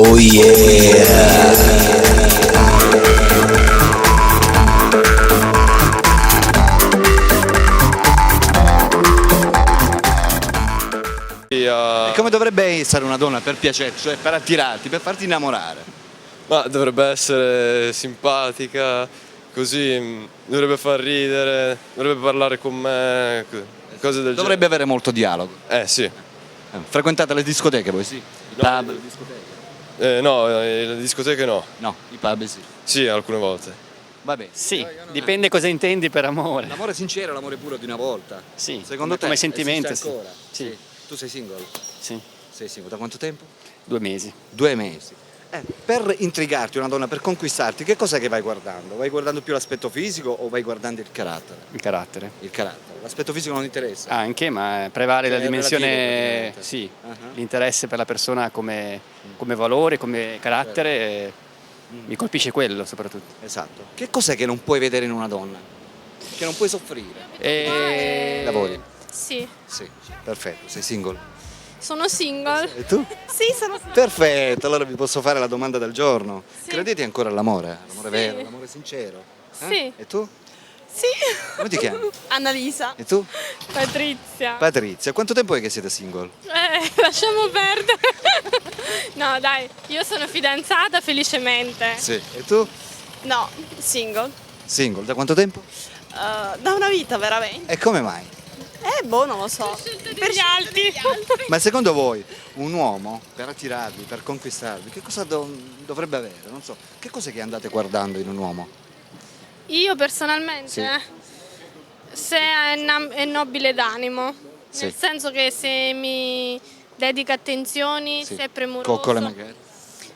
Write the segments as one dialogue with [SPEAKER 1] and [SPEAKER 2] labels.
[SPEAKER 1] Oh yeah!
[SPEAKER 2] E come dovrebbe essere una donna per piacere, cioè per attirarti, per farti innamorare?
[SPEAKER 3] Ma dovrebbe essere simpatica, così dovrebbe far ridere, dovrebbe parlare con me, cose del
[SPEAKER 2] Dovrebbe avere molto dialogo.
[SPEAKER 3] genere. Sì.
[SPEAKER 2] Frequentate le discoteche voi, sì? I
[SPEAKER 3] No,
[SPEAKER 2] pub, le discoteche?
[SPEAKER 3] No, le discoteche no.
[SPEAKER 2] No, i pub sì.
[SPEAKER 3] Sì, alcune volte.
[SPEAKER 2] Vabbè.
[SPEAKER 4] Sì, dipende cosa intendi per amore.
[SPEAKER 2] L'amore sincero, l'amore puro di una volta.
[SPEAKER 4] Sì,
[SPEAKER 2] Secondo te
[SPEAKER 4] come sentimento,
[SPEAKER 2] esiste ancora?
[SPEAKER 4] sì.
[SPEAKER 2] Tu sei single?
[SPEAKER 4] Sì,
[SPEAKER 2] Sei single. Da quanto tempo?
[SPEAKER 4] 2 mesi.
[SPEAKER 2] 2 mesi. Per intrigarti una donna, per conquistarti, che cos'è che vai guardando? Vai guardando più l'aspetto fisico o vai guardando il carattere?
[SPEAKER 4] Il carattere.
[SPEAKER 2] Il carattere. L'aspetto fisico non interessa?
[SPEAKER 4] Anche, ma prevale
[SPEAKER 2] Cioè,
[SPEAKER 4] la
[SPEAKER 2] è relativo,
[SPEAKER 4] dimensione,
[SPEAKER 2] praticamente.
[SPEAKER 4] sì,
[SPEAKER 2] Ah.
[SPEAKER 4] l'interesse per la persona come valore, come carattere, mi colpisce quello soprattutto.
[SPEAKER 2] Esatto. Che cos'è che non puoi vedere in una donna? Che non puoi soffrire? Lavori?
[SPEAKER 5] Sì,
[SPEAKER 2] Sì. Perfetto. Sei single?
[SPEAKER 5] sono single.
[SPEAKER 2] E tu?
[SPEAKER 5] Sì, sono single.
[SPEAKER 2] Perfetto, allora vi posso fare la domanda del giorno.
[SPEAKER 5] Sì.
[SPEAKER 2] Credete ancora all'amore? L'amore
[SPEAKER 5] Sì.
[SPEAKER 2] vero, l'amore sincero?
[SPEAKER 5] Sì.
[SPEAKER 2] E tu?
[SPEAKER 5] Sì.
[SPEAKER 2] Come ti chiami?
[SPEAKER 5] Annalisa.
[SPEAKER 2] E tu?
[SPEAKER 5] Patrizia.
[SPEAKER 2] Patrizia. Quanto tempo è che siete single?
[SPEAKER 5] Lasciamo perdere. No, dai, io sono fidanzata felicemente.
[SPEAKER 2] Sì. E tu?
[SPEAKER 5] No, single.
[SPEAKER 2] Single. Da quanto tempo?
[SPEAKER 5] Da una vita veramente.
[SPEAKER 2] E come mai?
[SPEAKER 5] Non lo so. Per gli altri.
[SPEAKER 2] Ma secondo voi un uomo per attirarvi, per conquistarvi, che cosa dovrebbe avere? Non so. Che cos'è che andate guardando in un uomo?
[SPEAKER 5] Io personalmente,
[SPEAKER 2] Sì.
[SPEAKER 5] se è nobile d'animo,
[SPEAKER 2] Sì.
[SPEAKER 5] nel senso che se mi dedica attenzioni,
[SPEAKER 2] Sì.
[SPEAKER 5] se è premuroso.
[SPEAKER 2] Coccole magari?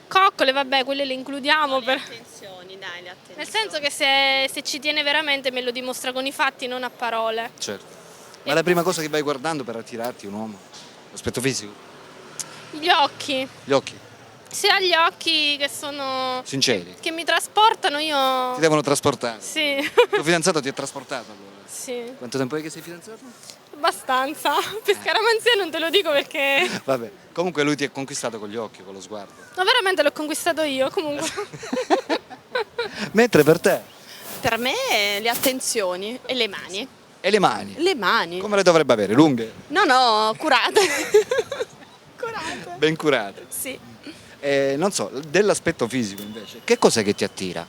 [SPEAKER 5] Coccole, vabbè, quelle le includiamo.
[SPEAKER 6] Attenzioni, dai, le attenzioni.
[SPEAKER 5] Nel senso che se ci tiene veramente me lo dimostra con i fatti, non a parole.
[SPEAKER 2] Certo. Ma la prima cosa che vai guardando per attirarti un uomo? L'aspetto fisico?
[SPEAKER 5] Gli occhi.
[SPEAKER 2] Gli occhi?
[SPEAKER 5] Se ha gli occhi
[SPEAKER 2] Sinceri?
[SPEAKER 5] che mi trasportano, io.
[SPEAKER 2] Ti devono trasportare?
[SPEAKER 5] Sì.
[SPEAKER 2] Tuo fidanzato ti ha trasportato allora?
[SPEAKER 5] Sì,
[SPEAKER 2] Quanto tempo è che sei fidanzato?
[SPEAKER 5] abbastanza. Per scaramanzia non te lo dico perché.
[SPEAKER 2] Vabbè, comunque lui ti ha conquistato con gli occhi, con lo sguardo.
[SPEAKER 5] No, veramente l'ho conquistato io, comunque.
[SPEAKER 2] Mentre per te?
[SPEAKER 6] Per me le attenzioni e le mani.
[SPEAKER 2] E le mani?
[SPEAKER 6] Le mani.
[SPEAKER 2] Come le dovrebbe avere? Lunghe?
[SPEAKER 6] No, curate. Curate.
[SPEAKER 2] Ben curate?
[SPEAKER 6] Sì.
[SPEAKER 2] Non so, dell'aspetto fisico invece, che cos'è che ti attira?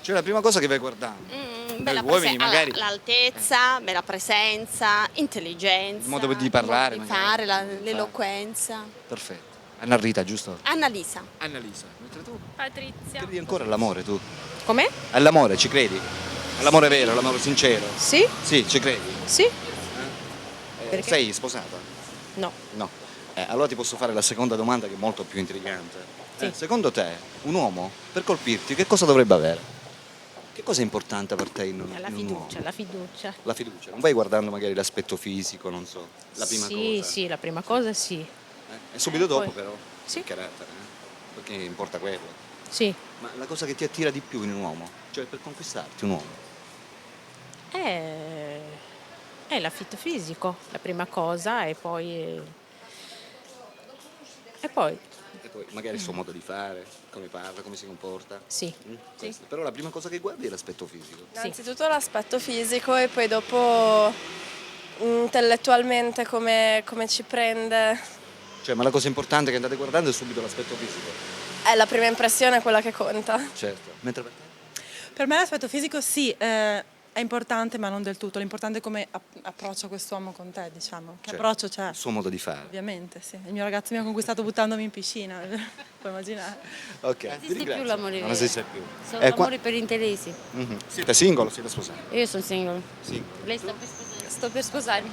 [SPEAKER 2] Cioè la prima cosa che vai guardando?
[SPEAKER 6] Bella
[SPEAKER 2] Gli uomini magari...
[SPEAKER 6] l'altezza, bella presenza, intelligenza.
[SPEAKER 2] Il modo di parlare,
[SPEAKER 6] il modo di
[SPEAKER 2] magari.
[SPEAKER 6] fare, l'eloquenza.
[SPEAKER 2] Perfetto. Anna Rita, giusto?
[SPEAKER 6] Annalisa.
[SPEAKER 2] Annalisa. Mentre tu?
[SPEAKER 5] Patrizia.
[SPEAKER 2] Credi ancora all'amore tu?
[SPEAKER 6] Com'è?
[SPEAKER 2] All'amore, ci credi? All'amore vero, all'amore sincero?
[SPEAKER 6] Sì?
[SPEAKER 2] Sì, ci credi?
[SPEAKER 6] Sì?
[SPEAKER 2] Sei sposata?
[SPEAKER 6] No.
[SPEAKER 2] No. Allora ti posso fare la seconda domanda che è molto più intrigante.
[SPEAKER 6] Sì.
[SPEAKER 2] Secondo te, un uomo per colpirti che cosa dovrebbe avere? Che cosa è importante per te in un uomo?
[SPEAKER 7] La fiducia.
[SPEAKER 2] La fiducia. Non vai guardando magari l'aspetto fisico, non so, la prima cosa.
[SPEAKER 7] Sì, la prima cosa sì.
[SPEAKER 2] E subito dopo
[SPEAKER 7] Poi-
[SPEAKER 2] però
[SPEAKER 7] Sì.
[SPEAKER 2] il carattere, perché importa quello.
[SPEAKER 7] Sì.
[SPEAKER 2] Ma la cosa che ti attira di più in un uomo, cioè per conquistarti un uomo?
[SPEAKER 7] È l'affitto fisico, la prima cosa, e poi.
[SPEAKER 2] E poi magari il suo modo di fare, come parla, come si comporta.
[SPEAKER 7] Sì.
[SPEAKER 2] Questo. Però la prima cosa che guardi è l'aspetto fisico.
[SPEAKER 8] Innanzitutto l'aspetto fisico e poi dopo intellettualmente come ci prende.
[SPEAKER 2] Cioè, ma la cosa importante che andate guardando è subito l'aspetto fisico.
[SPEAKER 8] È la prima impressione quella che conta.
[SPEAKER 2] Certo. Mentre per te?
[SPEAKER 9] Per me l'aspetto fisico sì, è importante ma non del tutto, l'importante è come approccia quest'uomo con te, diciamo. Che
[SPEAKER 2] Certo.
[SPEAKER 9] approccio c'è?
[SPEAKER 2] Il suo modo di fare.
[SPEAKER 9] Ovviamente, sì. Il mio ragazzo mi ha conquistato buttandomi in piscina, puoi immaginare.
[SPEAKER 2] Ok.
[SPEAKER 7] Non esiste più l'amore
[SPEAKER 2] Non
[SPEAKER 7] vero.
[SPEAKER 2] esiste più.
[SPEAKER 7] Sono
[SPEAKER 2] qua-
[SPEAKER 7] l'amore per interessi.
[SPEAKER 2] Siete single o siete sposati?
[SPEAKER 7] Io sono single.
[SPEAKER 2] Sì.
[SPEAKER 7] Lei sta per sposare.
[SPEAKER 6] Sto per sposarmi.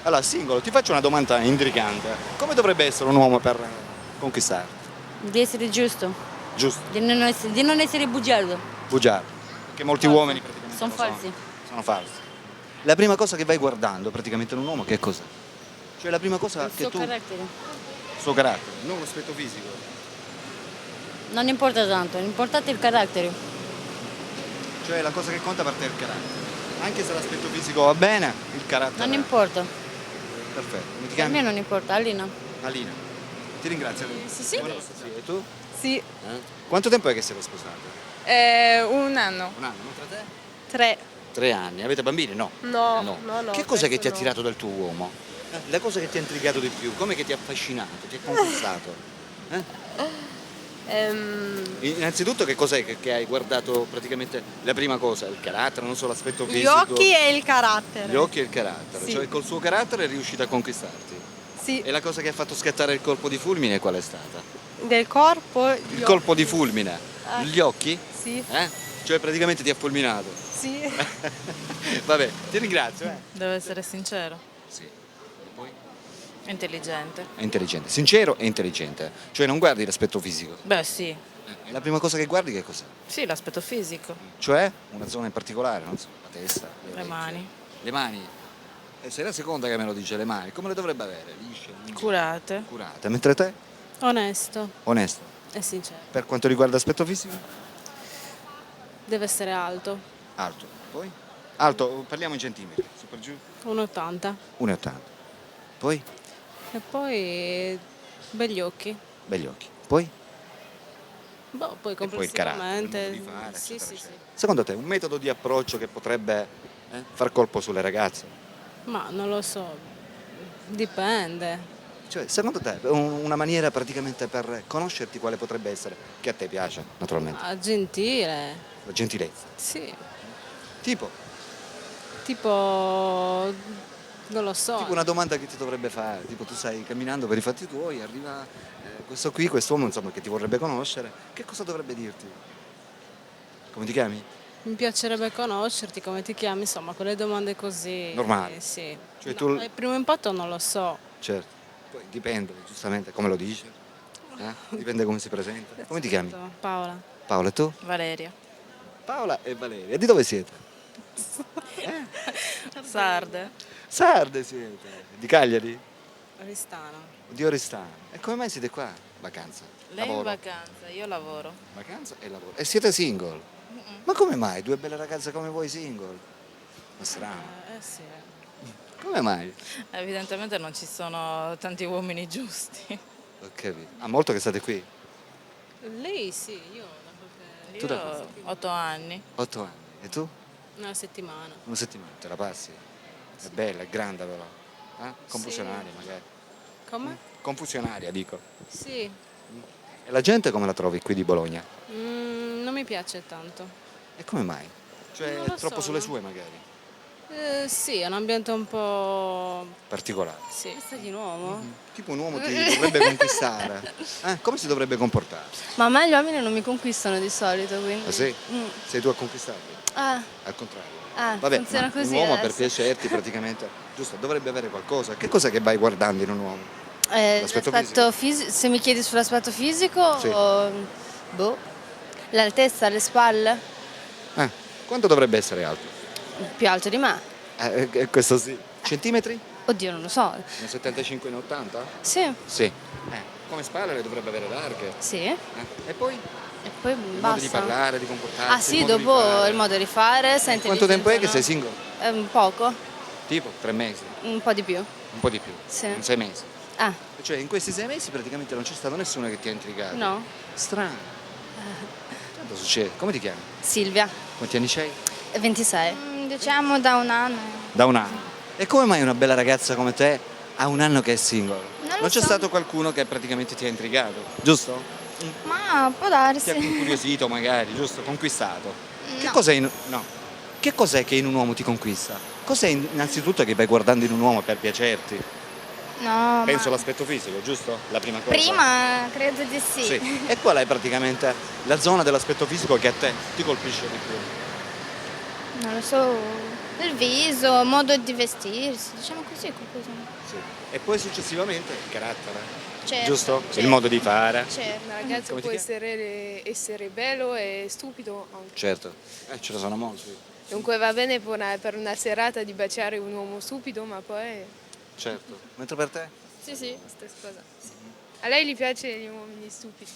[SPEAKER 2] Allora, singolo, ti faccio una domanda intrigante. Come dovrebbe essere un uomo per conquistarti?
[SPEAKER 7] Di essere giusto,
[SPEAKER 2] Giusto,
[SPEAKER 7] di non essere bugiardo.
[SPEAKER 2] bugiardo. Perché molti
[SPEAKER 7] Falso.
[SPEAKER 2] uomini praticamente
[SPEAKER 7] Sono
[SPEAKER 2] lo
[SPEAKER 7] falsi.
[SPEAKER 2] Sono falsi. La prima cosa che vai guardando praticamente in un uomo che cos'è? Cioè la prima cosa
[SPEAKER 7] Il
[SPEAKER 2] che
[SPEAKER 7] suo
[SPEAKER 2] tu...
[SPEAKER 7] carattere.
[SPEAKER 2] Il suo carattere, non l'aspetto fisico.
[SPEAKER 7] Non importa tanto, l'importante è il carattere.
[SPEAKER 2] Cioè la cosa che conta per te è il carattere. Anche se l'aspetto fisico va bene, il carattere...
[SPEAKER 7] Non importa.
[SPEAKER 2] Perfetto. Come ti
[SPEAKER 7] Per
[SPEAKER 2] chiami?
[SPEAKER 7] me non importa, Alina.
[SPEAKER 2] Alina. Ti ringrazio.
[SPEAKER 6] Sì.
[SPEAKER 2] Buonanotte. Sì, e tu?
[SPEAKER 10] Sì,
[SPEAKER 2] Quanto tempo è che siete sposati?
[SPEAKER 10] un anno.
[SPEAKER 2] Un anno, tra te?
[SPEAKER 8] 3.
[SPEAKER 2] 3 anni. Avete bambini? No.
[SPEAKER 8] No.
[SPEAKER 2] Che cos'è che ti ha
[SPEAKER 8] adesso no.
[SPEAKER 2] attirato del tuo uomo? La cosa che ti ha intrigato di più? Come che ti ha affascinato, ti ha conquistato? Innanzitutto che cos'è che hai guardato praticamente la prima cosa? Il carattere, non so, l'aspetto
[SPEAKER 10] Gli
[SPEAKER 2] fisico?
[SPEAKER 10] occhi e il carattere.
[SPEAKER 2] Gli occhi e il carattere,
[SPEAKER 10] Sì.
[SPEAKER 2] cioè col suo carattere è riuscita a conquistarti.
[SPEAKER 10] Sì,
[SPEAKER 2] E la cosa che ha fatto scattare il colpo di fulmine qual è stata?
[SPEAKER 10] del corpo.
[SPEAKER 2] Il colpo di fulmine? Gli occhi?
[SPEAKER 10] Sì,
[SPEAKER 2] Cioè praticamente ti ha fulminato.
[SPEAKER 10] sì.
[SPEAKER 2] Vabbè, ti ringrazio.
[SPEAKER 7] Deve essere sincero,
[SPEAKER 2] Sì. E poi?
[SPEAKER 7] intelligente.
[SPEAKER 2] È intelligente, sincero e intelligente. Cioè non guardi l'aspetto fisico.
[SPEAKER 7] Beh sì,
[SPEAKER 2] E la prima cosa che guardi che cos'è?
[SPEAKER 7] sì, l'aspetto fisico,
[SPEAKER 2] Cioè una zona in particolare, non so, la testa,
[SPEAKER 7] le
[SPEAKER 2] orecchie.
[SPEAKER 7] mani,
[SPEAKER 2] Le mani. E sei la seconda che me lo dice, le mani. Come le dovrebbe avere? Lisce, lunghe,
[SPEAKER 7] curate,
[SPEAKER 2] curate. Mentre te?
[SPEAKER 7] onesto
[SPEAKER 2] Onesto.
[SPEAKER 7] e sincero.
[SPEAKER 2] Per quanto riguarda l'aspetto fisico?
[SPEAKER 7] Deve essere alto,
[SPEAKER 2] Alto. Poi? Alto, parliamo in centimetri. Su per giù?
[SPEAKER 7] 1,80.
[SPEAKER 2] 1,80. Poi?
[SPEAKER 7] E poi begli occhi.
[SPEAKER 2] Begli occhi. Poi?
[SPEAKER 7] Boh, poi
[SPEAKER 2] E poi il carattere, il
[SPEAKER 7] complessivamente.
[SPEAKER 2] modo di fare,
[SPEAKER 7] Sì,
[SPEAKER 2] eccetera,
[SPEAKER 7] sì,
[SPEAKER 2] eccetera.
[SPEAKER 7] sì.
[SPEAKER 2] Secondo te un metodo di approccio che potrebbe far colpo sulle ragazze?
[SPEAKER 7] Ma non lo so, dipende.
[SPEAKER 2] Cioè, secondo te una maniera praticamente per conoscerti quale potrebbe essere? Che a te piace, naturalmente.
[SPEAKER 7] Ah, gentile,
[SPEAKER 2] La gentilezza.
[SPEAKER 7] sì.
[SPEAKER 2] Tipo
[SPEAKER 7] Non lo so.
[SPEAKER 2] una domanda che ti dovrebbe fare, tipo tu stai camminando per i fatti tuoi, arriva questo qui, quest'uomo insomma che ti vorrebbe conoscere, che cosa dovrebbe dirti? Come ti chiami?
[SPEAKER 7] Mi piacerebbe conoscerti, come ti chiami, insomma, quelle domande così.
[SPEAKER 2] Normali.
[SPEAKER 7] Sì.
[SPEAKER 2] Cioè
[SPEAKER 7] No,
[SPEAKER 2] tu-
[SPEAKER 7] il primo impatto non lo so.
[SPEAKER 2] Certo, poi dipende giustamente come lo dice, dipende come si presenta. Come ti chiami?
[SPEAKER 7] Paola.
[SPEAKER 2] Paola e tu?
[SPEAKER 7] Valeria.
[SPEAKER 2] Paola e Valeria, di dove siete?
[SPEAKER 7] Sarde.
[SPEAKER 2] Sarde siete, di Cagliari?
[SPEAKER 7] Oristano.
[SPEAKER 2] Di Oristano. E come mai siete qua? Vacanza?
[SPEAKER 7] Lei in
[SPEAKER 2] Lavoro?
[SPEAKER 7] vacanza, io lavoro.
[SPEAKER 2] Vacanza e lavoro. E siete single? Ma come mai? Due belle ragazze come voi single? Ma strano.
[SPEAKER 7] Sì.
[SPEAKER 2] Come mai?
[SPEAKER 7] Evidentemente non ci sono tanti uomini giusti.
[SPEAKER 2] Ho capito. Ha molto che state qui?
[SPEAKER 7] Lei sì, io
[SPEAKER 2] Tu da quanto?
[SPEAKER 7] 8 anni,
[SPEAKER 2] 8 anni. E tu?
[SPEAKER 7] una settimana.
[SPEAKER 2] Una settimana. Te la passi? È bella, è grande però. Confusionaria magari.
[SPEAKER 7] Come?
[SPEAKER 2] Confusionaria dico.
[SPEAKER 7] Sì.
[SPEAKER 2] E la gente come la trovi qui di Bologna?
[SPEAKER 7] Non mi piace tanto.
[SPEAKER 2] E come mai? Cioè
[SPEAKER 7] Non
[SPEAKER 2] è
[SPEAKER 7] lo
[SPEAKER 2] troppo
[SPEAKER 7] so,
[SPEAKER 2] sulle
[SPEAKER 7] no?
[SPEAKER 2] sue magari?
[SPEAKER 7] Sì, è un ambiente un po'.
[SPEAKER 2] Particolare.
[SPEAKER 7] Sì. Sei di nuovo?
[SPEAKER 2] Tipo un uomo ti dovrebbe conquistare. Come si dovrebbe comportare?
[SPEAKER 8] Ma a me gli uomini non mi conquistano di solito, quindi.
[SPEAKER 2] Ah sì? Sei tu a conquistarli?
[SPEAKER 8] Ah,
[SPEAKER 2] Al contrario.
[SPEAKER 8] Vabbè,
[SPEAKER 2] ma
[SPEAKER 8] funziona
[SPEAKER 2] un
[SPEAKER 8] così
[SPEAKER 2] uomo per
[SPEAKER 8] adesso.
[SPEAKER 2] piacerti praticamente, giusto, dovrebbe avere qualcosa. Che cos'è che vai guardando in un uomo? L'aspetto
[SPEAKER 8] L'aspetto fisico, se mi chiedi sull'aspetto fisico,
[SPEAKER 2] Sì.
[SPEAKER 8] boh, l'altezza, le spalle,
[SPEAKER 2] Quanto dovrebbe essere alto?
[SPEAKER 8] più alto di me.
[SPEAKER 2] Questo sì. Centimetri?
[SPEAKER 8] Oddio, non lo so.
[SPEAKER 2] 1,75 in 80?
[SPEAKER 8] Sì,
[SPEAKER 2] Sì. Come spalle le dovrebbe avere larghe.
[SPEAKER 8] sì.
[SPEAKER 2] E poi?
[SPEAKER 8] E poi
[SPEAKER 2] Il modo
[SPEAKER 8] basta.
[SPEAKER 2] di parlare, di comportarsi.
[SPEAKER 8] Ah sì,
[SPEAKER 2] il modo di
[SPEAKER 8] dopo
[SPEAKER 2] fare.
[SPEAKER 8] il modo di fare, sei
[SPEAKER 2] Quanto tempo è che sei
[SPEAKER 8] intelligente,
[SPEAKER 2] single?
[SPEAKER 8] no? Poco,
[SPEAKER 2] Tipo 3 mesi,
[SPEAKER 8] un po' di più.
[SPEAKER 2] un po' di più.
[SPEAKER 8] Sì.
[SPEAKER 2] Un 6 mesi.
[SPEAKER 8] Ah,
[SPEAKER 2] Cioè in questi 6 mesi praticamente non c'è stato nessuno che ti ha intrigato.
[SPEAKER 8] no.
[SPEAKER 2] Strano. Cosa succede? Come ti chiami?
[SPEAKER 8] Silvia,
[SPEAKER 2] Quanti anni c'hai?
[SPEAKER 8] 26.
[SPEAKER 6] Diciamo da un anno.
[SPEAKER 2] Da un anno. E come mai una bella ragazza come te ha un anno che è single?
[SPEAKER 6] lo
[SPEAKER 2] c'è
[SPEAKER 6] so.
[SPEAKER 2] stato qualcuno che praticamente ti ha intrigato, giusto?
[SPEAKER 6] Ma può
[SPEAKER 2] Ti ha
[SPEAKER 6] darsi.
[SPEAKER 2] incuriosito magari, giusto? Conquistato. Che
[SPEAKER 6] No.
[SPEAKER 2] cos'è no. Che cos'è che in un uomo ti conquista? Cos'è innanzitutto che vai guardando in un uomo per piacerti?
[SPEAKER 6] No,
[SPEAKER 2] Penso
[SPEAKER 6] ma
[SPEAKER 2] l'aspetto fisico, giusto? La prima cosa.
[SPEAKER 6] prima credo di sì.
[SPEAKER 2] Sì. E qual è praticamente la zona dell'aspetto fisico che a te ti colpisce di più?
[SPEAKER 6] Non lo so, il viso, modo di vestirsi, diciamo così qualcosa.
[SPEAKER 2] Sì. E poi successivamente il carattere,
[SPEAKER 6] Certo,
[SPEAKER 2] giusto?
[SPEAKER 6] certo.
[SPEAKER 2] Il modo di fare.
[SPEAKER 6] Certo.
[SPEAKER 10] Un ragazzo
[SPEAKER 2] Come ti
[SPEAKER 10] può
[SPEAKER 2] chiami?
[SPEAKER 10] essere bello e stupido anche.
[SPEAKER 2] Certo. Ce ne sono molti.
[SPEAKER 10] Dunque va bene per una serata di baciare un uomo stupido, ma poi.
[SPEAKER 2] Certo. Mentre per te?
[SPEAKER 10] Sì, sì, stessa cosa. Sì. A lei gli piace gli uomini stupidi.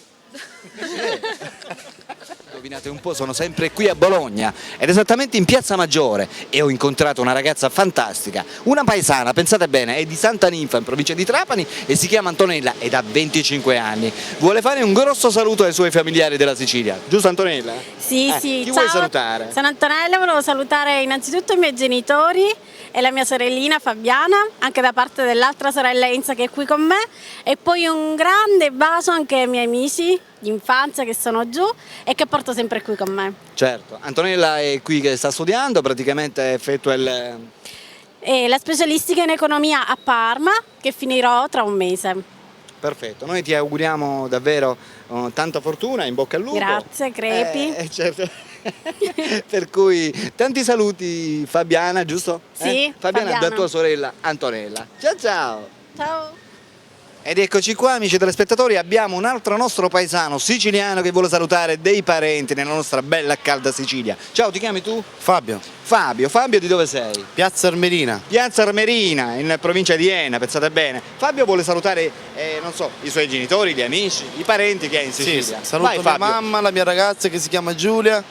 [SPEAKER 2] Indovinate un po', sono sempre qui a Bologna ed esattamente in Piazza Maggiore e ho incontrato una ragazza fantastica, una paesana, pensate bene, è di Santa Ninfa in provincia di Trapani e si chiama Antonella ed ha 25 anni. Vuole fare un grosso saluto ai suoi familiari della Sicilia, giusto Antonella?
[SPEAKER 11] Sì, sì,
[SPEAKER 2] Chi
[SPEAKER 11] ciao.
[SPEAKER 2] vuoi salutare?
[SPEAKER 11] Sono Antonella, volevo salutare innanzitutto i miei genitori e la mia sorellina Fabiana, anche da parte dell'altra sorella Enza che è qui con me, e poi un grande bacio anche ai miei amici di infanzia che sono giù e che porto sempre qui con me.
[SPEAKER 2] Certo, Antonella è qui che sta studiando, praticamente effettua
[SPEAKER 11] E la specialistica in economia a Parma che finirò tra un mese.
[SPEAKER 2] Perfetto, noi ti auguriamo davvero tanta fortuna, in bocca al lupo.
[SPEAKER 11] Grazie, crepi.
[SPEAKER 2] Certo. Per cui tanti saluti Fabiana, giusto?
[SPEAKER 11] Sì,
[SPEAKER 2] Fabiana, da
[SPEAKER 11] Fabiana.
[SPEAKER 2] tua sorella Antonella. Ciao ciao!
[SPEAKER 11] Ciao.
[SPEAKER 2] Ed eccoci qua amici telespettatori, abbiamo un altro nostro paesano siciliano che vuole salutare dei parenti nella nostra bella calda Sicilia. Ciao, ti chiami tu?
[SPEAKER 12] Fabio,
[SPEAKER 2] Fabio di dove sei?
[SPEAKER 12] Piazza Armerina.
[SPEAKER 2] Piazza Armerina, in provincia di Enna, pensate bene. Fabio vuole salutare, non so, i suoi genitori, gli amici, i parenti che ha in Sicilia.
[SPEAKER 12] Sì, saluto
[SPEAKER 2] Vai,
[SPEAKER 12] mia
[SPEAKER 2] Fabio.
[SPEAKER 12] mamma, la mia ragazza che si chiama Giulia,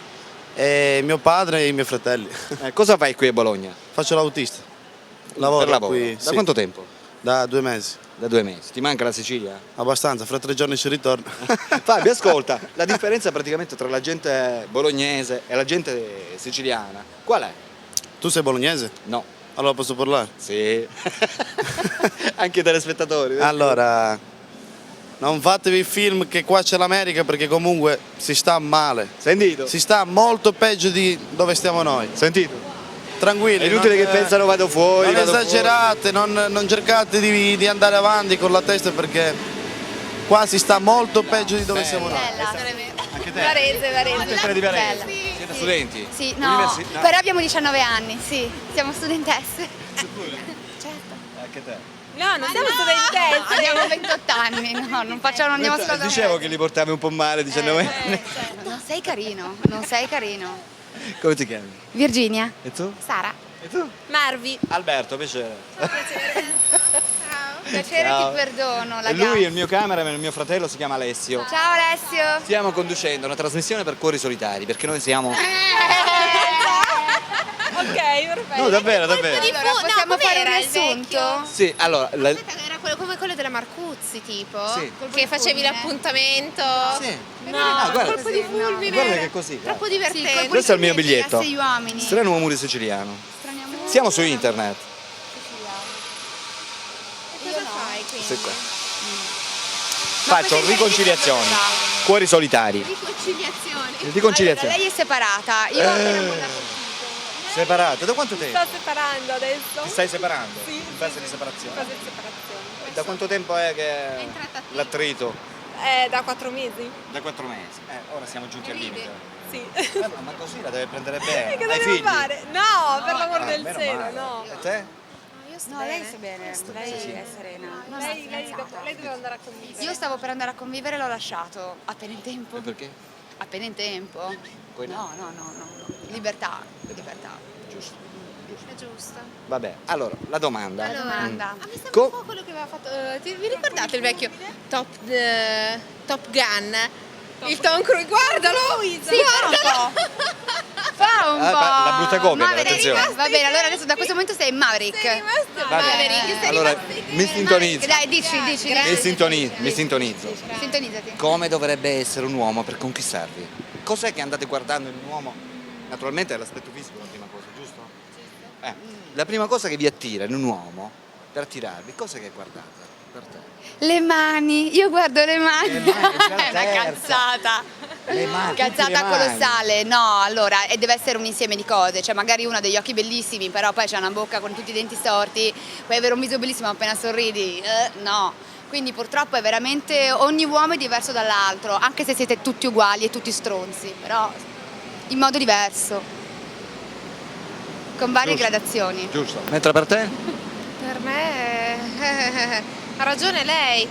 [SPEAKER 12] e mio padre e i miei fratelli.
[SPEAKER 2] Cosa fai qui a Bologna?
[SPEAKER 12] Faccio l'autista. Lavoro
[SPEAKER 2] Per lavoro.
[SPEAKER 12] qui.
[SPEAKER 2] Da quanto tempo?
[SPEAKER 12] Da 2 mesi.
[SPEAKER 2] Da 2 mesi. Ti manca la Sicilia?
[SPEAKER 12] Abbastanza, fra 3 giorni ci ritorno.
[SPEAKER 2] Fabio, ascolta, la differenza praticamente tra la gente bolognese e la gente siciliana, qual è?
[SPEAKER 12] Tu sei bolognese?
[SPEAKER 2] No.
[SPEAKER 12] Allora posso parlare?
[SPEAKER 2] Sì. Anche i telespettatori.
[SPEAKER 12] Allora, non fatevi film che qua c'è l'America perché comunque si sta male.
[SPEAKER 2] Sentito?
[SPEAKER 12] Si sta molto peggio di dove stiamo noi.
[SPEAKER 2] Sentito?
[SPEAKER 12] Tranquilli.
[SPEAKER 2] È inutile
[SPEAKER 12] non,
[SPEAKER 2] che pensano vado fuori.
[SPEAKER 12] Non
[SPEAKER 2] vado
[SPEAKER 12] esagerate, non cercate di andare avanti con la testa perché qua si sta molto peggio di dove siamo noi.
[SPEAKER 2] Anche te?
[SPEAKER 10] Varese.
[SPEAKER 2] Siete di Varese?
[SPEAKER 6] Bella.
[SPEAKER 2] Siete studenti?
[SPEAKER 6] Sì, no, però abbiamo 19 anni, sì, siamo studentesse. Certo.
[SPEAKER 2] Anche te?
[SPEAKER 10] No, non siamo studentesse.
[SPEAKER 6] Abbiamo 28 anni, no, non andiamo a scuola.
[SPEAKER 2] Dicevo che li portavi un po' male, 19 anni.
[SPEAKER 6] Non sei carino, non sei carino.
[SPEAKER 2] Come ti chiami?
[SPEAKER 6] Virginia.
[SPEAKER 2] E tu?
[SPEAKER 6] Sara.
[SPEAKER 2] E tu?
[SPEAKER 10] Marvi.
[SPEAKER 2] Alberto, piacere.
[SPEAKER 6] Piacere,
[SPEAKER 2] Ciao.
[SPEAKER 6] ti perdono.
[SPEAKER 2] E lui è il mio cameraman, il mio fratello si chiama Alessio.
[SPEAKER 6] Ciao Alessio.
[SPEAKER 2] Stiamo conducendo una trasmissione per Cuori Solitari, perché noi siamo...
[SPEAKER 10] Ok, perfetto.
[SPEAKER 2] No, davvero.
[SPEAKER 6] Allora, possiamo fare un riassunto?
[SPEAKER 2] Sì, allora...
[SPEAKER 10] Era come quello della Marcuzzi, tipo?
[SPEAKER 2] Sì.
[SPEAKER 10] Che facevi l'appuntamento.
[SPEAKER 2] Sì.
[SPEAKER 10] No,
[SPEAKER 2] guarda.
[SPEAKER 10] colpo di fulmine.
[SPEAKER 2] Guarda che è così.
[SPEAKER 10] Troppo
[SPEAKER 6] Sì,
[SPEAKER 10] divertente.
[SPEAKER 6] colpo
[SPEAKER 2] Questo è il mio
[SPEAKER 6] di fulmine,
[SPEAKER 2] biglietto.
[SPEAKER 6] Sei uomini.
[SPEAKER 2] Strano uomo di siciliano.
[SPEAKER 6] Strani amori.
[SPEAKER 2] Siamo su internet.
[SPEAKER 10] E cosa fai qui?
[SPEAKER 2] Sì, qua.
[SPEAKER 6] Ma
[SPEAKER 2] Faccio
[SPEAKER 6] questa è
[SPEAKER 2] riconciliazioni.
[SPEAKER 6] cosa?
[SPEAKER 2] Cuori Solitari.
[SPEAKER 10] Riconciliazioni.
[SPEAKER 2] Riconciliazioni.
[SPEAKER 6] Allora, lei è separata, io ho appena mollato.
[SPEAKER 2] Separato. Da quanto tempo?
[SPEAKER 10] Sto separando adesso.
[SPEAKER 2] Ti stai separando?
[SPEAKER 10] Sì.
[SPEAKER 2] In fase di separazione.
[SPEAKER 10] Fase di separazione.
[SPEAKER 2] Da quanto tempo è che l'attrito?
[SPEAKER 10] Da 4 mesi.
[SPEAKER 2] Da 4 mesi. Ora siamo giunti al limite.
[SPEAKER 10] Sì.
[SPEAKER 2] Ma così la deve prendere bene.
[SPEAKER 10] Che
[SPEAKER 2] Hai
[SPEAKER 10] devo
[SPEAKER 2] figli?
[SPEAKER 10] fare? No, per l'amor del
[SPEAKER 2] meno
[SPEAKER 10] cielo,
[SPEAKER 2] male.
[SPEAKER 10] no.
[SPEAKER 2] E te?
[SPEAKER 6] No, lei sta bene, lei è serena. No,
[SPEAKER 10] Lei deve andare a convivere.
[SPEAKER 6] Io stavo per andare a convivere e l'ho lasciato. Appena in tempo.
[SPEAKER 2] E perché?
[SPEAKER 6] Appena in tempo?
[SPEAKER 2] Poi no.
[SPEAKER 6] No. Libertà.
[SPEAKER 2] Giusto.
[SPEAKER 10] È giusto.
[SPEAKER 2] Vabbè, allora, la domanda.
[SPEAKER 6] La domanda.
[SPEAKER 10] A me sembra
[SPEAKER 2] Co-
[SPEAKER 10] un po' quello che aveva fatto. Vi ricordate il vecchio Top Gun? Il Tom Cruise, guardalo!
[SPEAKER 6] Sì, fa un po'.
[SPEAKER 2] La brutta copia,
[SPEAKER 6] Maverick.
[SPEAKER 2] attenzione.
[SPEAKER 6] Va bene, allora adesso da questo momento sei Maverick.
[SPEAKER 10] Sei rimasto
[SPEAKER 2] Va bene.
[SPEAKER 10] Maverick, sei
[SPEAKER 2] Allora,
[SPEAKER 10] rimasto
[SPEAKER 2] mi sintonizzo.
[SPEAKER 6] Dai, dici.
[SPEAKER 2] Mi sintonizzo.
[SPEAKER 6] Sintonizzati.
[SPEAKER 2] Come dovrebbe essere un uomo per conquistarvi? Cos'è che andate guardando in un uomo? Naturalmente è l'aspetto fisico la prima cosa, giusto? La prima cosa che vi attira in un uomo, per attirarvi, cos'è che guardate per te?
[SPEAKER 6] Le mani, io guardo le mani.
[SPEAKER 2] Le mani, già
[SPEAKER 6] È una
[SPEAKER 2] terza.
[SPEAKER 6] cazzata.
[SPEAKER 2] Le mani, tutte
[SPEAKER 6] Cazzata
[SPEAKER 2] le mani.
[SPEAKER 6] colossale. No, allora, deve essere un insieme di cose. Cioè, magari uno ha degli occhi bellissimi, però poi c'ha una bocca con tutti i denti storti. Puoi avere un viso bellissimo appena sorridi. No. Quindi purtroppo è veramente, ogni uomo è diverso dall'altro, anche se siete tutti uguali e tutti stronzi, però in modo diverso, con varie
[SPEAKER 2] Giusto.
[SPEAKER 6] gradazioni.
[SPEAKER 2] Giusto. Mentre per te?
[SPEAKER 10] Per me ha ragione lei.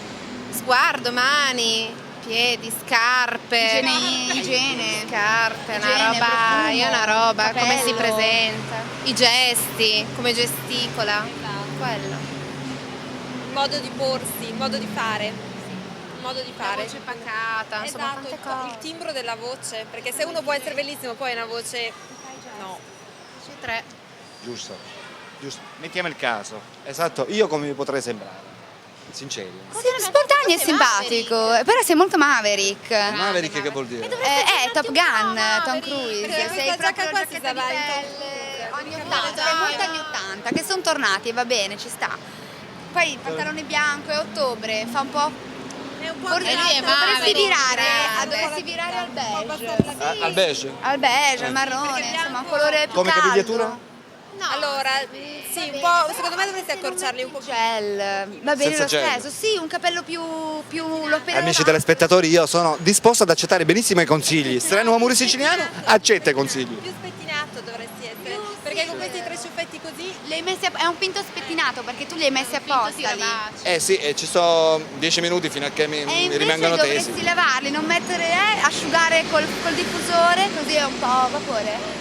[SPEAKER 10] Sguardo, mani, piedi, scarpe.
[SPEAKER 6] Igiene.
[SPEAKER 10] Scarpe,
[SPEAKER 6] Igiene,
[SPEAKER 10] una roba,
[SPEAKER 6] profumo,
[SPEAKER 10] è una roba, come si
[SPEAKER 6] capello.
[SPEAKER 10] presenta, i gesti, come gesticola, quello. Il modo di porsi, il modo di fare. modo di fare.
[SPEAKER 6] La voce pacata, insomma
[SPEAKER 10] Esatto,
[SPEAKER 6] tante cose.
[SPEAKER 10] il timbro della voce, perché se uno può essere bellissimo poi ha una voce no.
[SPEAKER 6] C3.
[SPEAKER 2] Giusto, giusto. Mettiamo il caso. Esatto, io come mi potrei sembrare? Sinceri.
[SPEAKER 6] Spontaneo e simpatico, però sei molto Maverick.
[SPEAKER 2] Maverick che vuol dire?
[SPEAKER 6] Top Gun, Tom Cruise.
[SPEAKER 10] Perché
[SPEAKER 6] Sei
[SPEAKER 10] questa giacca
[SPEAKER 6] proprio
[SPEAKER 10] qua si
[SPEAKER 6] giacchetta di
[SPEAKER 10] usava in
[SPEAKER 6] pelle, anni 80, sei molto anni 80, che sono tornati e va bene, ci sta. Poi il pantalone bianco, è ottobre, fa un po'.
[SPEAKER 10] È un po'
[SPEAKER 6] Dovresti virare al beige.
[SPEAKER 2] Al beige?
[SPEAKER 6] Al beige, al marrone, insomma, un colore più
[SPEAKER 2] Come
[SPEAKER 6] caldo.
[SPEAKER 2] capigliatura?
[SPEAKER 10] No. Allora, sì, un po', secondo me dovresti accorciarli un po'.
[SPEAKER 6] Gel, va bene
[SPEAKER 2] Senza
[SPEAKER 6] lo
[SPEAKER 2] gel.
[SPEAKER 6] stesso, sì, un capello più l'ho appena
[SPEAKER 2] Amici
[SPEAKER 6] lavato.
[SPEAKER 2] telespettatori, io sono disposto ad accettare benissimo i consigli. Strano amore siciliano accetta i consigli.
[SPEAKER 10] Più spettinato dovresti essere, perché con questi 3 ciuffetti così
[SPEAKER 6] Li hai messi è un pinto spettinato perché tu li hai messi apposta lì.
[SPEAKER 2] Sì, e ci sto 10 minuti fino a che mi
[SPEAKER 6] E invece
[SPEAKER 2] rimangono
[SPEAKER 6] dovresti
[SPEAKER 2] tesi.
[SPEAKER 6] lavarli, non mettere, asciugare col diffusore, così è un po' a vapore.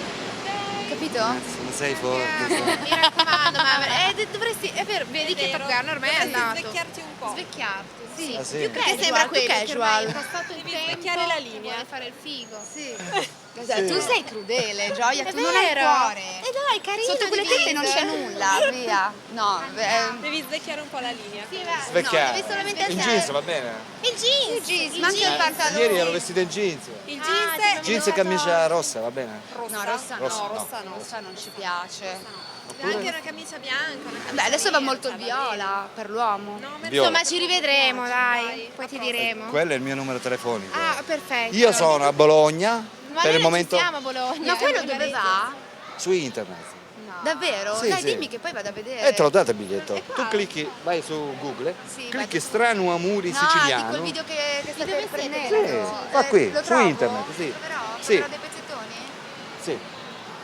[SPEAKER 6] Capito?
[SPEAKER 2] Non sei forte.
[SPEAKER 10] mi raccomando, ma dovresti, è vero, vedi che Top Gun ormai è andato. Svecchiarti un po'.
[SPEAKER 6] Svecchiarti, sì.
[SPEAKER 2] Ah, sì?
[SPEAKER 6] Più
[SPEAKER 10] Perché
[SPEAKER 6] casual,
[SPEAKER 10] sembra
[SPEAKER 6] più
[SPEAKER 10] quello che
[SPEAKER 6] casual.
[SPEAKER 10] ormai è passato il tempo, svecchiare la linea.
[SPEAKER 6] Vuole fare il figo. Sì.
[SPEAKER 2] Sì.
[SPEAKER 6] Tu sei crudele, Gioia,
[SPEAKER 10] È
[SPEAKER 6] tu non hai
[SPEAKER 10] vero.
[SPEAKER 6] cuore.
[SPEAKER 10] dai, carino.
[SPEAKER 6] Sotto quelle tette non c'è nulla, via. No,
[SPEAKER 10] Devi svecchiare un po' la linea.
[SPEAKER 2] Svecchiare.
[SPEAKER 6] devi solamente
[SPEAKER 2] In
[SPEAKER 6] essere-
[SPEAKER 2] jeans va bene.
[SPEAKER 6] Il jeans, ma anche il pantalone.
[SPEAKER 2] Ieri ero vestito in jeans.
[SPEAKER 10] Il jeans
[SPEAKER 2] Jeans e camicia rossa, va bene?
[SPEAKER 6] No, rossa no, rossa non ci piace.
[SPEAKER 10] anche una camicia bianca. Una camicia
[SPEAKER 6] Beh, adesso va
[SPEAKER 10] nera,
[SPEAKER 6] molto
[SPEAKER 10] va bene.
[SPEAKER 6] viola per l'uomo.
[SPEAKER 2] Viola.
[SPEAKER 10] Insomma, ci rivedremo, dai. Poi ti diremo.
[SPEAKER 2] Quello è il mio numero telefonico.
[SPEAKER 10] Ah, perfetto.
[SPEAKER 2] Io sono a Bologna,
[SPEAKER 10] Ma
[SPEAKER 2] per
[SPEAKER 10] noi
[SPEAKER 2] il
[SPEAKER 10] non
[SPEAKER 2] momento
[SPEAKER 10] ci siamo a Bologna.
[SPEAKER 6] Ma quello dove va?
[SPEAKER 2] su internet.
[SPEAKER 6] Davvero?
[SPEAKER 2] Sì,
[SPEAKER 6] Dai,
[SPEAKER 2] sì.
[SPEAKER 6] dimmi che poi vado a vedere.
[SPEAKER 2] E te l'ho dato il biglietto. Tu clicchi, vai su Google,
[SPEAKER 6] Sì,
[SPEAKER 2] clicchi
[SPEAKER 6] vado-
[SPEAKER 2] Strano Amuri
[SPEAKER 6] No,
[SPEAKER 2] Siciliano.
[SPEAKER 6] dico il video che state prendendo.
[SPEAKER 2] Sì, qua qui,
[SPEAKER 6] lo
[SPEAKER 2] su
[SPEAKER 6] trovo?
[SPEAKER 2] internet, sì.
[SPEAKER 6] Troverò?
[SPEAKER 2] Sì.
[SPEAKER 6] Troverò dei pezzettoni?
[SPEAKER 2] Sì.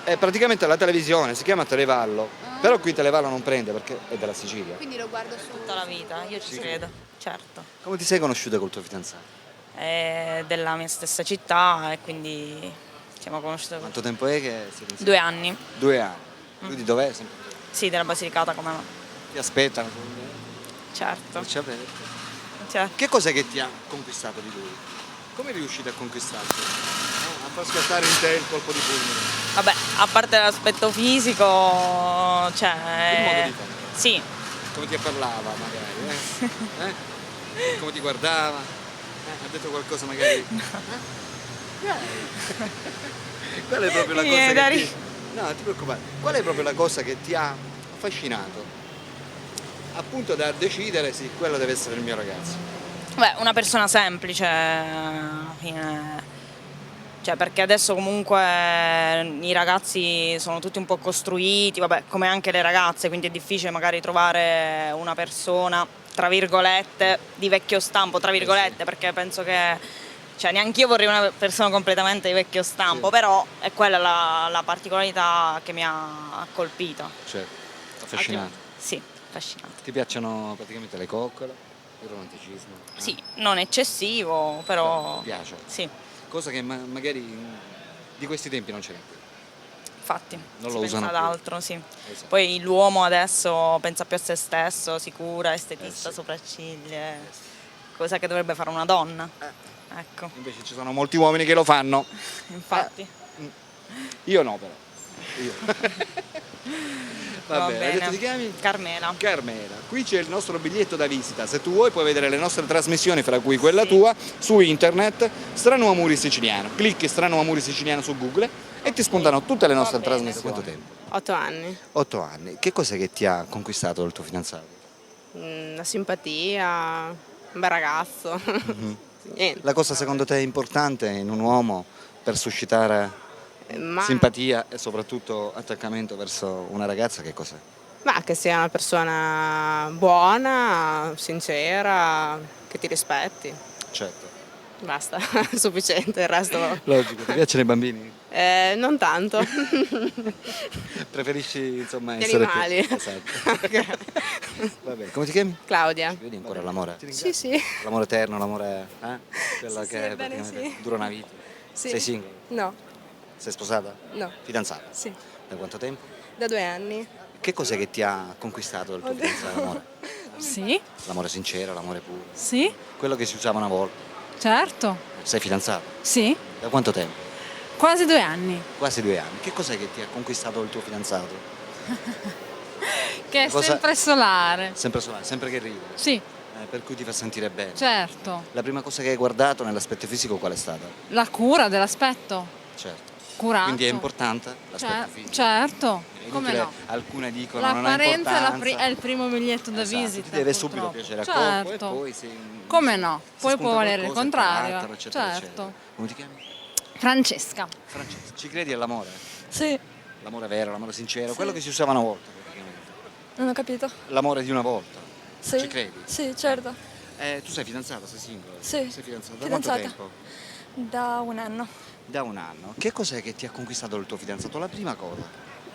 [SPEAKER 2] È praticamente la televisione, si chiama Televallo. Però qui Televallo non prende perché è della Sicilia.
[SPEAKER 6] Quindi lo guardo su.
[SPEAKER 7] Tutta la vita, io ci
[SPEAKER 2] Sì.
[SPEAKER 7] credo, certo.
[SPEAKER 2] Come ti sei conosciuta col tuo fidanzato?
[SPEAKER 7] È della mia stessa città e quindi siamo conosciute
[SPEAKER 2] Quanto tempo è che siete insieme?
[SPEAKER 7] 2 anni.
[SPEAKER 2] 2 anni. Lui di dov'è? Sempre.
[SPEAKER 7] Sì, della Basilicata come me.
[SPEAKER 2] Ti aspettano.
[SPEAKER 7] Certo.
[SPEAKER 2] Non ci avete.
[SPEAKER 7] Cioè,
[SPEAKER 2] Che cos'è che ti ha conquistato di lui? Come riuscite a conquistarlo? A far scattare in te il colpo di fulmine.
[SPEAKER 7] vabbè, a parte l'aspetto fisico, cioè...
[SPEAKER 2] Il modo di fare.
[SPEAKER 7] Sì,
[SPEAKER 2] Come ti parlava magari? Come ti guardava? Ha detto qualcosa magari? Qual è proprio la cosa
[SPEAKER 7] Viene da
[SPEAKER 2] che ti... No, non ti preoccupare. Qual è proprio la cosa che ti ha affascinato? Appunto da decidere, sì, quello deve essere il mio ragazzo.
[SPEAKER 7] beh, una persona semplice, alla fine. Cioè, perché adesso comunque i ragazzi sono tutti un po' costruiti, vabbè, come anche le ragazze, quindi è difficile magari trovare una persona, tra virgolette, di vecchio stampo, tra virgolette, perché penso che... Cioè, neanche io vorrei una persona completamente di vecchio stampo, però è quella la particolarità che mi ha colpito.
[SPEAKER 2] Cioè, affascinato.
[SPEAKER 7] Sì, affascinante.
[SPEAKER 2] Ti piacciono praticamente le coccole, il romanticismo?
[SPEAKER 7] Sì, non eccessivo, però...
[SPEAKER 2] Ti piace?
[SPEAKER 7] Sì,
[SPEAKER 2] Cosa che magari di questi tempi non ce n'è più.
[SPEAKER 7] infatti.
[SPEAKER 2] Non
[SPEAKER 7] si
[SPEAKER 2] lo usano
[SPEAKER 7] pensa ad
[SPEAKER 2] più.
[SPEAKER 7] altro, sì.
[SPEAKER 2] Esatto.
[SPEAKER 7] Poi l'uomo adesso pensa più a se stesso, si cura, estetista,
[SPEAKER 2] sì.
[SPEAKER 7] sopracciglia, cosa che dovrebbe fare una donna. Ecco,
[SPEAKER 2] Invece ci sono molti uomini che lo fanno.
[SPEAKER 7] infatti.
[SPEAKER 2] Io no però. Io. Va
[SPEAKER 7] Va
[SPEAKER 2] bene, hai
[SPEAKER 7] bene.
[SPEAKER 2] detto ti chiami?
[SPEAKER 7] Carmela.
[SPEAKER 2] Carmela, qui c'è il nostro biglietto da visita, se tu vuoi puoi vedere le nostre trasmissioni, fra cui quella tua, su internet, Strano Amuri Siciliano. Clicchi Strano Amuri Siciliano su Google e ti spuntano tutte le nostre trasmissioni. Quanto tempo?
[SPEAKER 13] 8 anni.
[SPEAKER 2] 8 anni. Che cos'è che ti ha conquistato il tuo fidanzato?
[SPEAKER 13] La simpatia, un bel ragazzo. Niente.
[SPEAKER 2] La cosa secondo te importante in un uomo per suscitare
[SPEAKER 13] Ma,
[SPEAKER 2] simpatia e soprattutto attaccamento verso una ragazza, che cos'è?
[SPEAKER 13] ma che sia una persona buona, sincera, che ti rispetti.
[SPEAKER 2] Certo.
[SPEAKER 13] Basta, è sufficiente, il resto
[SPEAKER 2] Logico, ti piacciono i bambini?
[SPEAKER 13] non tanto.
[SPEAKER 2] Preferisci insomma
[SPEAKER 13] Gli
[SPEAKER 2] essere
[SPEAKER 13] animali.
[SPEAKER 2] più... Esatto. Va bene, come ti chiami?
[SPEAKER 13] Claudia.
[SPEAKER 2] Vedi ancora l'amore?
[SPEAKER 13] Sì, sì.
[SPEAKER 2] L'amore eterno, l'amore... Quella
[SPEAKER 13] Sì,
[SPEAKER 2] che
[SPEAKER 13] sì, ebbene
[SPEAKER 2] praticamente
[SPEAKER 13] sì.
[SPEAKER 2] dura una vita.
[SPEAKER 13] Sì.
[SPEAKER 2] Sei single?
[SPEAKER 13] No,
[SPEAKER 2] Sei sposata?
[SPEAKER 13] no,
[SPEAKER 2] Fidanzata?
[SPEAKER 13] sì.
[SPEAKER 2] Da quanto tempo?
[SPEAKER 13] Da 2 anni.
[SPEAKER 2] Che cos'è che ti ha conquistato il tuo
[SPEAKER 13] Oddio.
[SPEAKER 2] fidanzato, amore?
[SPEAKER 14] Sì,
[SPEAKER 2] L'amore sincero, l'amore puro.
[SPEAKER 14] sì,
[SPEAKER 2] Quello che si usava una volta.
[SPEAKER 14] certo,
[SPEAKER 2] Sei fidanzato?
[SPEAKER 14] sì,
[SPEAKER 2] Da quanto tempo?
[SPEAKER 14] quasi 2 anni.
[SPEAKER 2] Quasi 2 anni. Che cos'è che ti ha conquistato il tuo fidanzato?
[SPEAKER 14] Che è
[SPEAKER 2] Cosa-
[SPEAKER 14] sempre solare.
[SPEAKER 2] Sempre solare, sempre che ride.
[SPEAKER 14] Sì,
[SPEAKER 2] Per cui ti fa sentire bene.
[SPEAKER 14] certo.
[SPEAKER 2] La prima cosa che hai guardato nell'aspetto fisico qual è stata?
[SPEAKER 14] La cura dell'aspetto,
[SPEAKER 2] Certo.
[SPEAKER 14] curato.
[SPEAKER 2] Quindi è importante l'aspetto
[SPEAKER 14] Cer-
[SPEAKER 2] fisico.
[SPEAKER 14] certo,
[SPEAKER 2] È
[SPEAKER 14] come
[SPEAKER 2] inutile,
[SPEAKER 14] no.
[SPEAKER 2] alcune dicono non ha
[SPEAKER 14] L'apparenza è,
[SPEAKER 2] importanza.
[SPEAKER 14] è il primo biglietto da
[SPEAKER 2] Esatto,
[SPEAKER 14] visita.
[SPEAKER 2] ti deve subito
[SPEAKER 14] purtroppo.
[SPEAKER 2] piacere a corpo e
[SPEAKER 14] Certo.
[SPEAKER 2] poi
[SPEAKER 14] Come no?
[SPEAKER 2] si
[SPEAKER 14] Poi
[SPEAKER 2] spunta
[SPEAKER 14] può valere il
[SPEAKER 2] qualcosa,
[SPEAKER 14] contrario.
[SPEAKER 2] carattere, eccetera,
[SPEAKER 14] Certo.
[SPEAKER 2] eccetera. Come ti chiami?
[SPEAKER 14] Francesca.
[SPEAKER 2] Francesca. Ci credi all'amore?
[SPEAKER 8] Sì,
[SPEAKER 2] L'amore vero, l'amore sincero, quello che si usava una volta praticamente.
[SPEAKER 8] non ho capito.
[SPEAKER 2] L'amore di una volta.
[SPEAKER 8] Sì.
[SPEAKER 2] Ci credi?
[SPEAKER 8] Sì, certo.
[SPEAKER 2] Tu sei fidanzata, sei single?
[SPEAKER 8] Sì.
[SPEAKER 2] Sei fidanzata. Da
[SPEAKER 8] Fidanzata.
[SPEAKER 2] quanto tempo?
[SPEAKER 8] Da un anno.
[SPEAKER 2] Da un anno. Che cos'è che ti ha conquistato il tuo fidanzato? La prima cosa.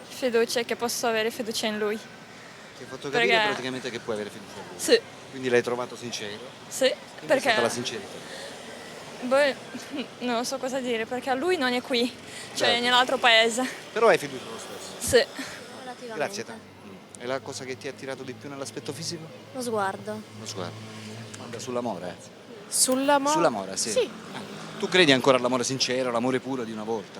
[SPEAKER 8] Fiducia, che posso avere fiducia in lui.
[SPEAKER 2] Ti ha fatto capire
[SPEAKER 8] Perché-
[SPEAKER 2] praticamente che puoi avere fiducia in lui.
[SPEAKER 8] Sì,
[SPEAKER 2] Quindi l'hai trovato sincero?
[SPEAKER 8] sì,
[SPEAKER 2] Quindi è
[SPEAKER 8] perché
[SPEAKER 2] stata la sincerità.
[SPEAKER 8] boh, non so cosa dire, perché lui non è qui, cioè
[SPEAKER 2] Certo.
[SPEAKER 8] nell'altro paese.
[SPEAKER 2] Però hai fiducia lo stesso.
[SPEAKER 8] Sì.
[SPEAKER 2] Grazie a te. E la cosa che ti ha attirato di più nell'aspetto fisico?
[SPEAKER 11] Lo sguardo.
[SPEAKER 2] Lo sguardo. Guarda, sull'amore.
[SPEAKER 13] Sull'amore?
[SPEAKER 2] Sull'amore, sì. Tu credi ancora all'amore sincero, all'amore puro di una volta?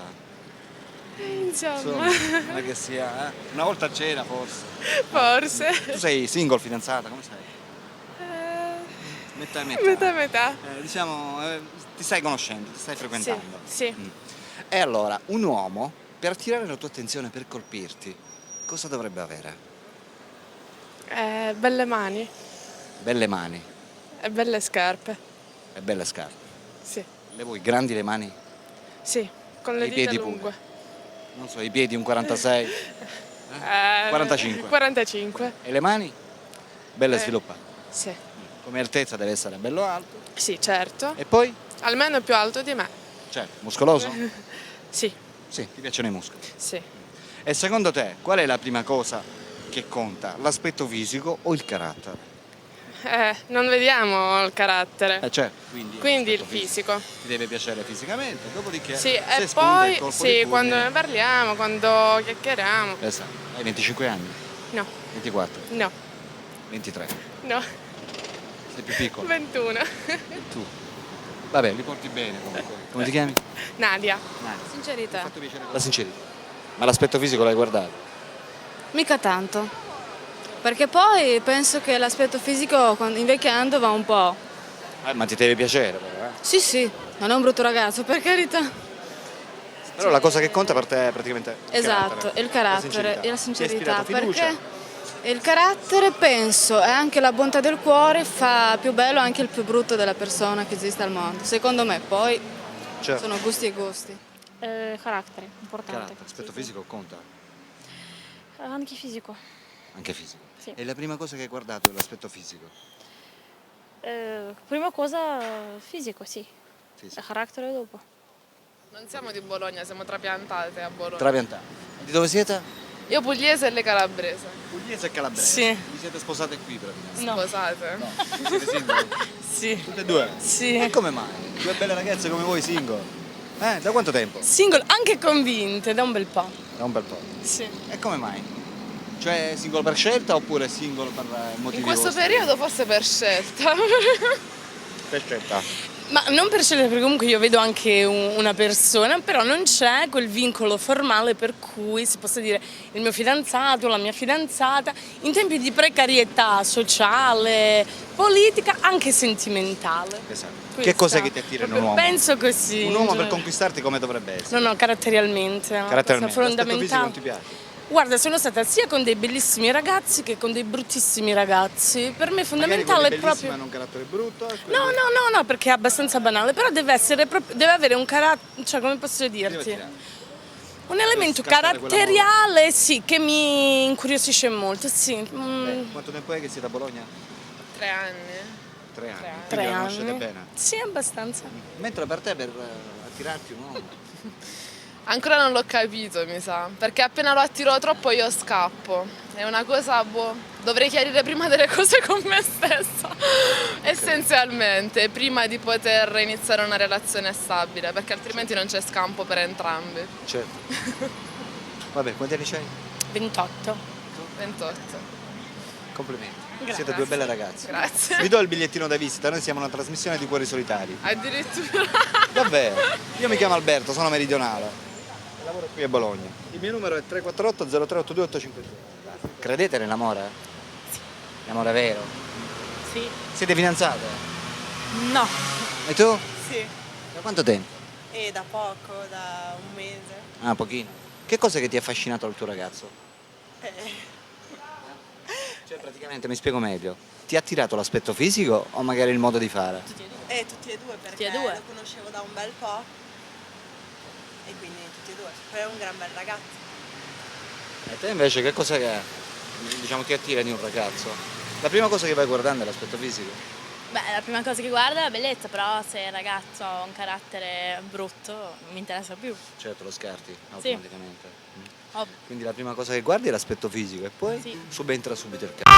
[SPEAKER 13] Insomma,
[SPEAKER 2] non è che sia. Una volta c'era forse.
[SPEAKER 13] forse.
[SPEAKER 2] Tu sei single, fidanzata, come sei? Metà e metà.
[SPEAKER 13] Metà e metà.
[SPEAKER 2] Diciamo, ti stai conoscendo, ti stai frequentando.
[SPEAKER 13] Sì.
[SPEAKER 2] E allora, un uomo, per attirare la tua attenzione, per colpirti, cosa dovrebbe avere?
[SPEAKER 13] Belle mani
[SPEAKER 2] Belle mani
[SPEAKER 13] e belle scarpe.
[SPEAKER 2] e belle scarpe.
[SPEAKER 13] Sì.
[SPEAKER 2] Le vuoi grandi le mani?
[SPEAKER 13] Sì, con le
[SPEAKER 2] I
[SPEAKER 13] dita
[SPEAKER 2] piedi
[SPEAKER 13] lunghe.
[SPEAKER 2] Non so, i piedi un 46 45.
[SPEAKER 13] 45.
[SPEAKER 2] e le mani? Belle
[SPEAKER 13] Eh.
[SPEAKER 2] sviluppate.
[SPEAKER 13] Sì.
[SPEAKER 2] Come altezza deve essere bello alto.
[SPEAKER 13] Sì, certo.
[SPEAKER 2] E poi?
[SPEAKER 13] Almeno più alto di me.
[SPEAKER 2] Cioè, muscoloso?
[SPEAKER 13] Sì,
[SPEAKER 2] Sì, ti piacciono i muscoli.
[SPEAKER 13] sì.
[SPEAKER 2] E secondo te, qual è la prima cosa che conta? L'aspetto fisico o il carattere?
[SPEAKER 13] Non vediamo il carattere.
[SPEAKER 2] Certo, quindi
[SPEAKER 13] Quindi il
[SPEAKER 2] l'aspetto
[SPEAKER 13] fisico.
[SPEAKER 2] ti deve piacere fisicamente, dopodiché
[SPEAKER 13] Sì,
[SPEAKER 2] se
[SPEAKER 13] e
[SPEAKER 2] spunta il
[SPEAKER 13] poi
[SPEAKER 2] colpo di
[SPEAKER 13] sì,
[SPEAKER 2] fulmine-
[SPEAKER 13] quando ne parliamo, quando chiacchieriamo.
[SPEAKER 2] Esatto. Hai 25 anni?
[SPEAKER 13] No,
[SPEAKER 2] 24?
[SPEAKER 13] no,
[SPEAKER 2] 23?
[SPEAKER 13] no.
[SPEAKER 2] Sei più piccolo?
[SPEAKER 13] 21.
[SPEAKER 2] Tu? Vabbè, li porti bene comunque. Come ti chiami?
[SPEAKER 13] Nadia.
[SPEAKER 10] Sincerità.
[SPEAKER 2] La sincerità. Ma l'aspetto fisico l'hai guardato?
[SPEAKER 10] Mica tanto. Perché poi penso che l'aspetto fisico invecchiando va un po'.
[SPEAKER 2] Ma ti deve piacere però,
[SPEAKER 10] Sì, sì, non è un brutto ragazzo, per carità.
[SPEAKER 2] Però la cosa che conta per te è praticamente il
[SPEAKER 10] Esatto,
[SPEAKER 2] carattere.
[SPEAKER 10] il carattere
[SPEAKER 2] La
[SPEAKER 10] e la
[SPEAKER 2] Ti
[SPEAKER 10] sincerità.
[SPEAKER 2] ha ispirato fiducia?
[SPEAKER 10] Perché il carattere, penso, e anche la bontà del cuore fa più bello anche il più brutto della persona che esiste al mondo. Secondo me, poi
[SPEAKER 2] Certo.
[SPEAKER 10] sono gusti e gusti.
[SPEAKER 11] Carattere, importante.
[SPEAKER 2] Carattere, l'aspetto fisico conta?
[SPEAKER 11] Anche fisico.
[SPEAKER 2] Anche fisico.
[SPEAKER 11] Sì.
[SPEAKER 2] E la prima cosa che hai guardato è l'aspetto fisico?
[SPEAKER 11] Prima cosa fisico, sì.
[SPEAKER 2] Fisico.
[SPEAKER 11] Carattere dopo.
[SPEAKER 13] Non siamo di Bologna, siamo trapiantate a Bologna.
[SPEAKER 2] Trapiantano. Di dove siete?
[SPEAKER 13] Io pugliese e lei calabrese.
[SPEAKER 2] Pugliese e calabrese.
[SPEAKER 13] Sì.
[SPEAKER 2] Vi siete sposate qui praticamente?
[SPEAKER 13] No. Sposate?
[SPEAKER 2] No. Siete single?
[SPEAKER 13] Sì.
[SPEAKER 2] Tutte e due?
[SPEAKER 13] Sì.
[SPEAKER 2] E come mai? Due belle ragazze come voi single? Da quanto tempo?
[SPEAKER 13] Single, anche convinte, da un bel po'.
[SPEAKER 2] Da un bel po'.
[SPEAKER 13] Sì.
[SPEAKER 2] E come mai? Cioè single per scelta oppure single per motivi
[SPEAKER 13] In questo
[SPEAKER 2] vostri?
[SPEAKER 13] periodo forse per scelta.
[SPEAKER 2] Per scelta.
[SPEAKER 15] Ma non per scegliere, perché comunque io vedo anche una persona, però non c'è quel vincolo formale per cui si possa dire il mio fidanzato, la mia fidanzata, in tempi di precarietà sociale, politica, anche sentimentale.
[SPEAKER 2] Esatto.
[SPEAKER 15] Questa.
[SPEAKER 2] Che cos'è che ti attira in un uomo?
[SPEAKER 15] Penso così.
[SPEAKER 2] Un
[SPEAKER 15] in
[SPEAKER 2] uomo per
[SPEAKER 15] genere.
[SPEAKER 2] conquistarti come dovrebbe essere?
[SPEAKER 15] No, caratterialmente. no?
[SPEAKER 2] Caratterialmente.
[SPEAKER 15] Questo è
[SPEAKER 2] L'aspetto fisico non
[SPEAKER 15] fondamentale.
[SPEAKER 2] ti piace?
[SPEAKER 15] Guarda, sono stata sia con dei bellissimi ragazzi che con dei bruttissimi ragazzi. Per me è fondamentale
[SPEAKER 2] Magari
[SPEAKER 15] proprio.
[SPEAKER 2] ma non carattere brutto.
[SPEAKER 15] No, perché è abbastanza banale, però deve essere deve avere un carattere, cioè come posso dirti? Un elemento
[SPEAKER 2] scattare
[SPEAKER 15] caratteriale, sì, che mi incuriosisce molto, sì.
[SPEAKER 2] Quanto tempo è che siete a Bologna?
[SPEAKER 13] 3 anni.
[SPEAKER 2] 3 anni. Quindi
[SPEAKER 15] 3
[SPEAKER 2] la conoscete
[SPEAKER 15] anni.
[SPEAKER 2] bene.
[SPEAKER 15] Sì, abbastanza.
[SPEAKER 2] Mentre per te, per attirarti un uomo.
[SPEAKER 13] Ancora non l'ho capito, mi sa, perché appena lo attiro troppo io scappo. È una cosa, dovrei chiarire prima delle cose con me stessa, essenzialmente, prima di poter iniziare una relazione stabile, perché altrimenti non c'è scampo per entrambi.
[SPEAKER 2] Certo. Vabbè, quanti anni c'hai?
[SPEAKER 15] 28.
[SPEAKER 13] 28.
[SPEAKER 2] Complimenti.
[SPEAKER 13] Grazie.
[SPEAKER 2] Siete due belle ragazze.
[SPEAKER 13] Grazie.
[SPEAKER 2] Vi do il bigliettino da visita, noi siamo una trasmissione di Cuori Solitari.
[SPEAKER 13] Addirittura.
[SPEAKER 2] Davvero? Io mi chiamo Alberto, sono meridionale. E lavoro qui a Bologna. Il mio numero è 348 0382 850. Credete nell'amore? Sì. L'amore vero?
[SPEAKER 8] Sì.
[SPEAKER 2] Siete fidanzate?
[SPEAKER 8] No.
[SPEAKER 2] E tu?
[SPEAKER 8] Sì.
[SPEAKER 2] Da quanto tempo?
[SPEAKER 8] E da poco, da un mese.
[SPEAKER 2] Ah, pochino. Che cosa che ti ha affascinato al tuo ragazzo? Cioè, praticamente, mi spiego meglio. Ti ha attirato l'aspetto fisico o magari il modo di fare?
[SPEAKER 8] Tutti e due perché lo conoscevo da un bel po' e quindi tutti e due. Poi è un gran bel ragazzo.
[SPEAKER 2] E te invece che cosa che, diciamo, ti attira di un ragazzo? La prima cosa che vai guardando è l'aspetto fisico?
[SPEAKER 5] Beh, la prima cosa che guarda è la bellezza, però se il ragazzo ha un carattere brutto non mi interessa più.
[SPEAKER 2] Certo, lo scarti automaticamente.
[SPEAKER 5] Ovvio.
[SPEAKER 2] Quindi la prima cosa che guardi è l'aspetto fisico e poi
[SPEAKER 5] Sì.
[SPEAKER 2] subentra subito il cazzo.